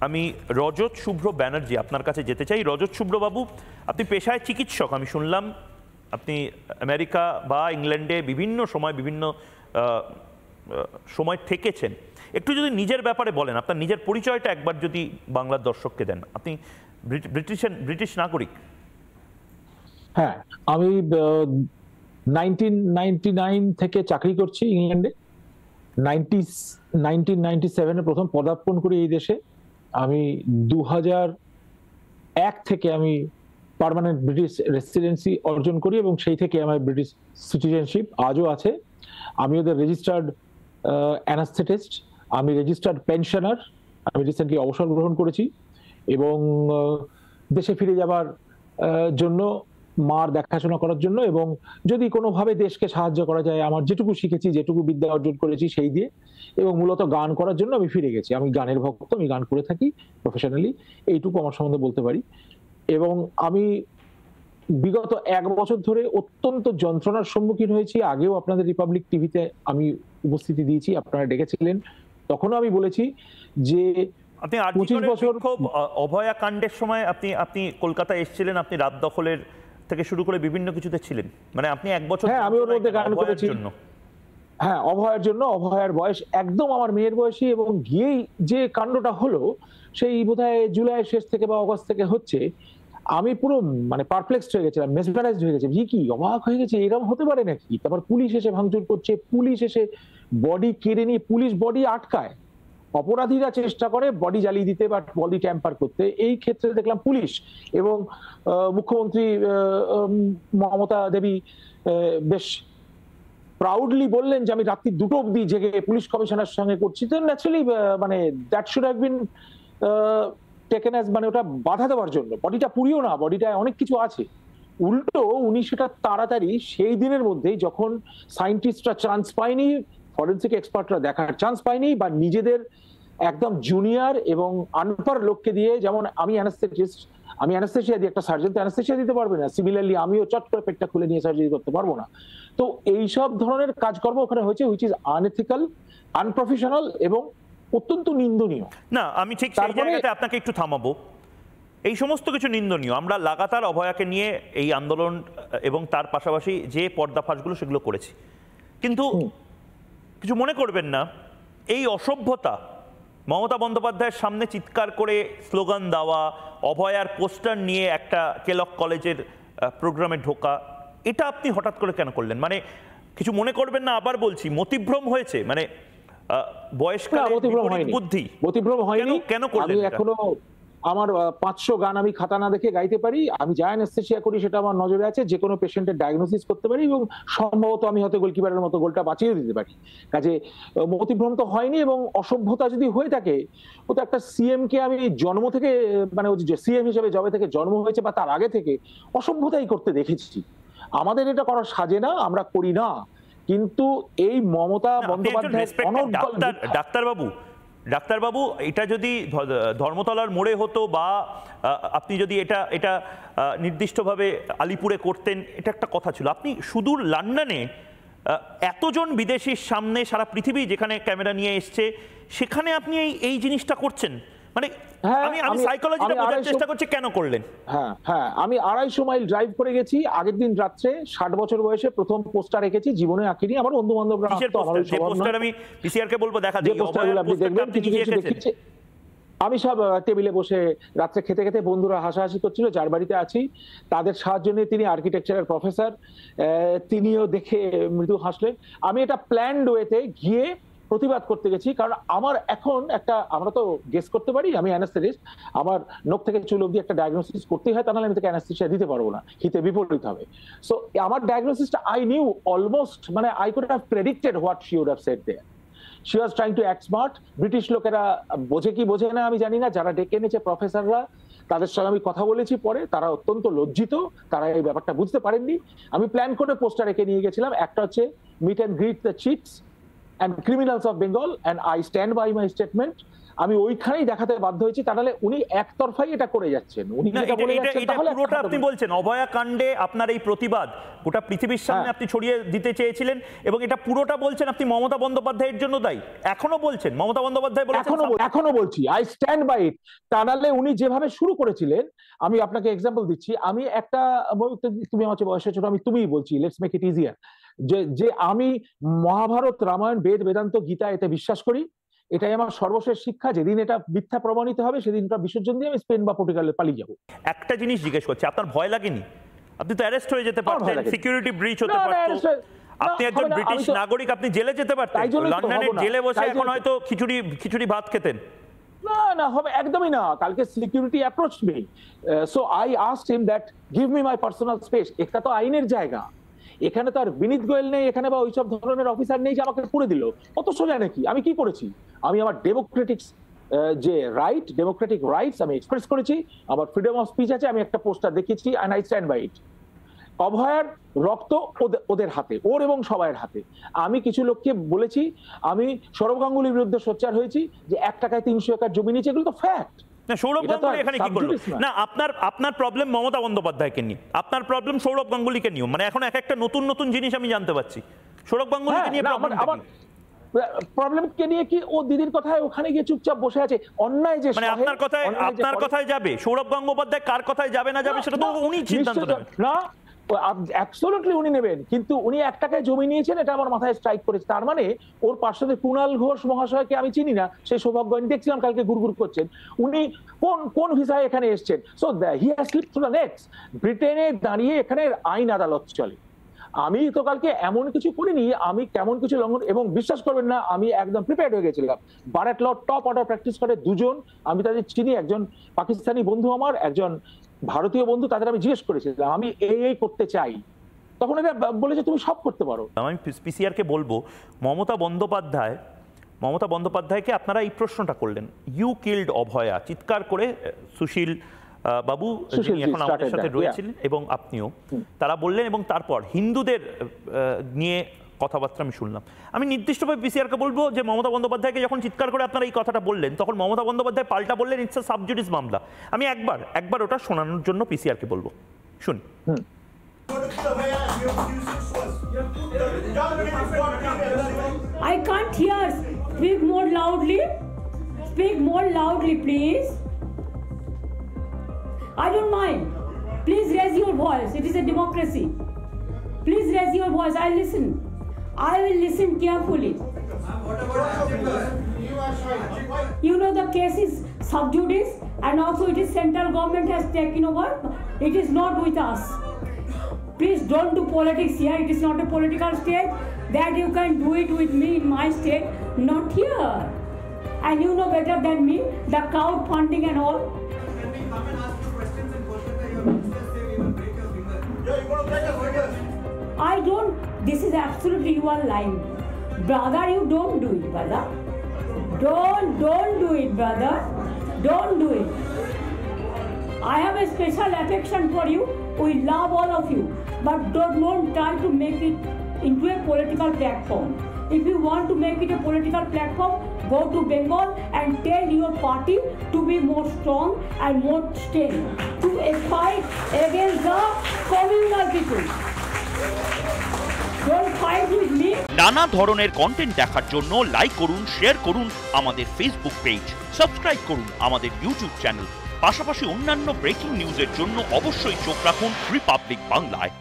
আমি রজত শুভ্র ব্যানার্জি আপনার কাছে যেতে চাই। রজত শুভ্র বাবু, আপনি পেশায় চিকিৎসক, আমি শুনলাম আপনি আমেরিকা বা ইংল্যান্ডে বিভিন্ন সময় বিভিন্ন সময় থেকেছেন। একটু যদি নিজের ব্যাপারে বলেন, আপনার নিজের পরিচয়টা একবার যদি বাংলার দর্শককে দেন। আপনি ব্রিটিশ নাগরিক? হ্যাঁ, আমি 1999 থেকে চাকরি করছি ইংল্যান্ডে। 1997 প্রথম পদার্পণ করি এই দেশে। আমি 2001 থেকে আমি পার্মানেন্ট ব্রিটিশ রেসিডেন্সি অর্জন করি এবং সেই থেকে আমার ব্রিটিশ সিটিজেনশিপ আজও আছে। আমি ওদের রেজিস্টার্ড অ্যানাস্থেটিস্ট, আমি রেজিস্টার্ড পেনশনার। আমি রিসেন্টলি অবসর গ্রহণ করেছি এবং দেশে ফিরে যাবার জন্য, মার দেখাশোনা করার জন্য, এবং যদি কোনোভাবে দেশকে সাহায্য করা যায় আমার যেটুকু শিখেছি, যেটুকু বিদ্যা অর্জন করেছি সেই দিয়ে, এবং মূলত গান করার জন্য আমি ফিরে গেছি। আমি গানের ভক্ত, আমি গান করে থাকি প্রফেশনালি, এইটুকু আমার সম্বন্ধে বলতে পারি। এবং আমি বিগত 1 বছর ধরে অত্যন্ত যন্ত্রণার সম্মুখীন হয়েছি। আগেও আপনাদের রিপাবলিক টিভিতে আমি উপস্থিতি দিয়েছি, আপনারা ডেকেছিলেন, তখনও আমি বলেছি যে আপনি 25 বছর অভয়া কাণ্ডের সময় আপনি কলকাতা এসেছিলেন, আপনি রাত দখলের থেকে শুরু করে বিভিন্ন কিছুতে ছিলেন, মানে আপনি 1 বছর। হ্যাঁ, আমি ওর মধ্যে গান করেছি। হ্যাঁ, অভয়ার জন্য। অভয়ার বয়স একদম আমার মেয়ের বয়সী, এবং গিয়েই যে কাণ্ডটা হলো সেই বোধহয় জুলাইয়ের শেষ থেকে বা অগস্ট থেকে হচ্ছে, আমি পুরো মানে পারপ্লেক্সড হয়ে গেছিলাম, মেসমেরাইজড হয়ে গেছি। কি অবাক হয়ে গেছে, এরকম হতে পারে নাকি? তারপর পুলিশ এসে ভাঙচুর করছে, পুলিশ এসে বডি কেড়ে নিয়ে, পুলিশ বডি আটকায়, অপরাধীরা চেষ্টা করে বডি জ্বালিয়ে দিতে বা বডি ট্যাম্পার করতে। এই ক্ষেত্রে দেখলাম পুলিশ এবং মুখ্যমন্ত্রী মমতা দেবী বেশ প্রাউডলি বললেন যে আমি রাত্রি 2টো অবধি জেগে পুলিশ কমিশনার সঙ্গে করছি। তো ন্যাচারালি মানে that should have been taken as, মানে ওটা বাধা দেওয়ার জন্য। বডিটা পুড়িও না, বডিটায় অনেক কিছু আছে। উল্টো উনি সেটা তাড়াতাড়ি সেই দিনের মধ্যেই, যখন সায়েন্টিস্টরা চান্স পায়নি, ফরেন্সিক এক্সপার্টরা দেখার চান্স পায়নি, বা নিজেদের একদম জুনিয়র এবং আনপার লোককে দিয়ে, যেমন আমি অ্যানাস্থেটিস্ট, আমি অ্যানাস্থেসিয়া দিই, একটা সার্জন তো অ্যানাস্থেসিয়া দিতে পারবে না। সিমিলারলি আমিও চট করে পেটটা খুলে নিয়ে সার্জারি করতে পারবো না। তো এইসব ধরনের কাজকর্ম ওখানে হয়েছে, হুইচ ইজ আনএথিক্যাল, আনপ্রফেশনাল এবং অত্যন্ত নিন্দনীয়। না, আমি ঠিক সেই জায়গাতে আপনাকে একটু থামাবো। এই সমস্ত কিছু নিন্দনীয়। আমরা লাগাতার অভয়াকে নিয়ে এই আন্দোলন এবং তার পাশাপাশি যে পর্দাফাঁসগুলো সেগুলো করেছি, কিন্তু কিছু মনে করবেন না, এই অসভ্যতা, মমতা বন্দ্যোপাধ্যায়ের সামনে চিৎকার করে স্লোগান দেওয়া, অভয়ার পোস্টার নিয়ে একটা কেলক কলেজের প্রোগ্রামে ঢোকা, এটা আপনি হঠাৎ করে কেন করলেন? মানে কিছু মনে করবেন না, আবার বলছি, মতিভ্রম হয়েছে? মানে বয়সকালে বুদ্ধি মতিভ্রম হয়নি। কেন করলেন? এখনো আমার 500 গান আমি খাতা না দেখে গাইতে পারি। আমি যা অ্যানেস্থেসিয়া করি সেটা আমার নজরে আছে, যে কোনো পেশেন্টের ডায়াগনোসিস করতে পারি, এবং সম্ভবত আমি হয়তো গোলকিপারের মতো গোলটা বাঁচিয়ে দিতে পারি। কাজে মতিভ্রম তো হয়নি। এবং অসভ্যতা যদি হয়ে থাকে, ও তো একটা সিএম কে আমি জন্ম থেকে, মানে ও যে সিএম হিসেবে জবে থেকে জন্ম হয়েছে বা তার আগে থেকে অসভ্যতাই করতে দেখেছি। আমাদের এটা করা সাজে না, আমরা করি না। কিন্তু এই মমতা বন্দ্যোপাধ্যায়, ডাক্তারবাবু, এটা যদি ধর্মতলার মোড়ে হতো, বা আপনি যদি এটা নির্দিষ্টভাবে আলিপুরে করতেন, এটা একটা কথা ছিল। আপনি সুদূর লন্ডনে এতজন বিদেশির সামনে, সারা পৃথিবী যেখানে ক্যামেরা নিয়ে এসছে, সেখানে আপনি এই জিনিসটা করছেন। মানে আমি সাইকোলজিটা বোঝার চেষ্টা করছি, কেন করলেন? হ্যাঁ, আমি 250 মাইল ড্রাইভ করে গেছি। আগের দিন রাত্রে 60 বছর বয়সে প্রথম পোস্টার রেখেছি, জীবনে আঁকিনি। আমার বন্ধু বান্ধবরা আমি পিসিআর কে বলবো দেখা দিই, আপনি দেখবেন কিছু কিছু দেখেছি। আমি সব টেবিলে বসে রাত্রে খেতে খেতে, বন্ধুরা হাসাহাসি করছিল, যার বাড়িতে আছি তাদের সাহায্য নিয়ে, তিনি আর্কিটেকচারের প্রফেসর, তিনিও দেখে মৃদু হাসলেন। আমি এটা প্ল্যান্ড ওয়েতে গিয়ে প্রতিবাদ করতে গেছি, কারণ আমার এখন একটা, আমরা তো গেস করতে পারি, আমি অ্যানাস্থেটিস্ট, আমার নখ থেকে চুল অবধি একটা ডায়াগনোসিস করতেই হয়, তা নাহলে আমি তাকে অ্যানাস্থেসিয়া দিতে পারবো না, হিতে বিপরীত হবে। সো আমার ডায়াগনোসিসটা আই নিউ অলমোস্ট, মানে I could have predicted what she would have said there. She was trying to act smart. British লোকেরা বোঝে কি বোঝে না আমি জানি না, যারা ডেকে এনেছে প্রফেসররা, তাদের সঙ্গে আমি কথা বলেছি পরে, তারা অত্যন্ত লজ্জিত, তারা এই ব্যাপারটা বুঝতে পারেননি। আমি প্ল্যান করে পোস্টার রেখে নিয়ে গেছিলাম। একটা হচ্ছে meet and greet the cheats and criminals of Bengal, and I stand by my statement. আমি ওইখানেই দেখাতে বাধ্য হয়েছি। তাহলে উনি একতরফাই এটা করে যাচ্ছেন, উনি যেটা বলে যাচ্ছেন তাহলে পুরোটা আপনি বলছেন অভয়া কাণ্ডে আপনার এই প্রতিবাদ গোটা পৃথিবীর সামনে আপনি ছড়িয়ে দিতে চেয়েছিলেন, এবং এটা পুরোটা বলছেন আপনি মমতা বন্দ্যোপাধ্যায়ের জন্য দায়ী, এখনো বলছেন মমতা বন্দ্যোপাধ্যায় বলেছেন, এখনো বলছি, আই স্ট্যান্ড বাই ইট। তাহলে উনি যেভাবে শুরু করেছিলেন, আমি আপনাকে এক্সাম্পল দিচ্ছি, আমি একটা, তুমি আমার বয়সে ছোট, আমি তুমিই বলছি, লেটস মেক ইট ইজিয়ার, যে আমি মহাভারত, রামায়ণ, বেদ, বেদান্ত, গীতা এতে বিশ্বাস করি। এটাই আমার সর্বশেষ শিক্ষা। যেদিন এটা মিথ্যা প্রমাণিত হবে সেদিনটা বিসর্জন দিয়ে আমি স্পেন বা পর্তুগালে পালিয়ে যাব। একটা জিনিস জিজ্ঞেস করছি, আপনার ভয় লাগেনি? আপনি তো অ্যারেস্ট হয়ে যেতে পারতেন, সিকিউরিটি ব্রিচ হতে পারত, আপনি একজন ব্রিটিশ নাগরিক, আপনি জেলে যেতে পারতেন, লন্ডনের জেলে বসে এখন হয়তো খিচুড়ি ভাত খেতেন। না হবে একদমই না। কালকে security approach me, so I asked him that give me my personal space. এটা তো আইনের জায়গা, এখানে তো আর বিনীত গোয়েল নেই এখানে, বা ওইসব ধরনের অফিসার নেই যে আমাকে পুরে দিল। কত সোজা নাকি? আমি কি করেছি? আমি আমার ডেমোক্রেটিক যে রাইট, ডেমোক্রেটিক রাইটস আমি এক্সপ্রেস করেছি, আমার ফ্রিডম অফ স্পিচ আছে, আমি একটা পোস্টার দেখিয়েছি, এন্ড আই স্ট্যান্ড বাই ইট। অভয়ার রক্ত ওদের হাতে, ওর এবং সবাইয়ের হাতে। আমি কিছু লোককে বলেছি, আমি সৌরভ গাঙ্গুলির বিরুদ্ধে সোচ্চার হয়েছি যে 1 টাকায় 300 একর জমি নিয়েছে, এগুলো তো ফ্যাক্ট। সৌরভ গাঙ্গুলি এখানে কি করলো? না, আপনার প্রবলেম মমতা বন্দ্যোপাধ্যায়কে নিয়ে, আপনার প্রবলেম সৌরভ গাঙ্গুলিকে নিয়ে। মানে এখন একটা নতুন জিনিস আমি জানতে পারছি, সৌরভ গাঙ্গুলিকে নিয়ে প্রবলেম কে নিয়ে কি? ও দিদির কথায় ওখানে গিয়ে চুপচাপ বসে আছে। অন্যায় যে মানে আপনার কথায় যাবে, সৌরভ গঙ্গোপাধ্যায় কার কথায় যাবে না যাবে সেটা তো উনি সিদ্ধান্ত নেবেন। না, অ্যাবসলিউটলি উনি নেবেন, কিন্তু উনি 1 টাকায় জমি নিয়েছেন, এটা আমার মাথায় স্ট্রাইক করেছে। তার মানে ওর পার্শ্বদের কুণাল ঘোষ মহাশয়কে আমি চিনি না, সেই সৌভাগ্য আমি দেখছিলাম কালকে গুড়গুড় করছেন। উনি কোন ভিসায় এখানে এসেছেন? So he has slipped through the নেটস। ব্রিটেনে দাঁড়িয়ে এখানে আইন আদালত চলে। আমি তো কালকে এমন কিছু করিনি, আমি কেমন কিছু লঙ্ঘন, এবং বিশ্বাস করবেন না, আমি একদম প্রিপেয়ার্ড হয়ে গেছিলাম। বারেট ল টপ অর্ডার প্র্যাকটিস করে 2 জন, আমি তাদের চিনি, একজন পাকিস্তানি বন্ধু আমার, একজন ভারতীয় বন্ধু, তাদের আমি জিজ্ঞেস করেছিলাম আমি এই করতে চাই, তখন এরা বলেছে তুমি সব করতে পারো। আমি পিসিআর কে বলবো, মমতা বন্দ্যোপাধ্যায়কে আপনারা এই প্রশ্নটা করলেন, ইউ কিল্ড অভয়া, চিৎকার করে সুশীল বাবু এখন আমাদের সাথে রয়েছিলেন এবং আপনিও, তারা বললেন, এবং তারপর হিন্দুদের নিয়ে কথাবার্তা আমি শুনলাম। আমি নির্দিষ্টভাবে পিসিআরকে বলবো যে মমতা বন্দ্যোপাধ্যায়কে যখন চিৎকার করে আপনারা এই কথাটা বললেন, তখন মমতা বন্দ্যোপাধ্যায় পাল্টা বললেন ইটস আ সাবজুডিস মামলা। আমি একবার ওটা শোনানোর জন্য পিসিআরকে বলবো, শুনি। I can't hear. Speak more loudly. Speak more loudly, please. I don't mind. Please raise your voice. It is a democracy. Please raise your voice. I'll listen. I will listen carefully. You know the case is sub judice, and also it is central government has taken over. It is not with us. Please don't do politics here. It is not a political state that you can do it with me in my state, not here. And you know better than me the crowdfunding and all. I don't, this is absolutely, you are lying. Brother, you don't do it, brother. Don't do it, brother. Don't do it. I have a special affection for you. We love all of you. But don't try to make it into a political platform. If you want to make it a political platform, go to Bengal and tell your party to be more strong and more steady to fight against the communal people. Don't fight with me. নানা ধরনের content দেখার জন্য like করুন, share করুন আমাদের Facebook page, subscribe করুন আমাদের YouTube channel. পাশাপাশি অন্যান্য ব্রেকিং নিউজের জন্য অবশ্যই চোখ রাখুন রিপাবলিক বাংলায়।